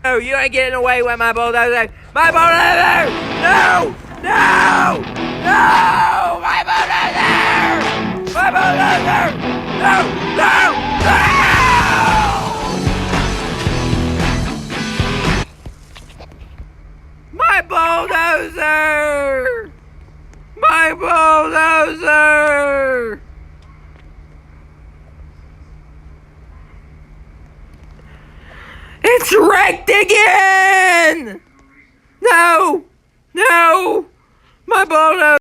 No, you ain't getting away with my bulldozer! My bulldozer! No! No! No! My bulldozer! My bulldozer! No! No! No! My bulldozer! My bulldozer! It's wrecked again! No! No! My bulldozer!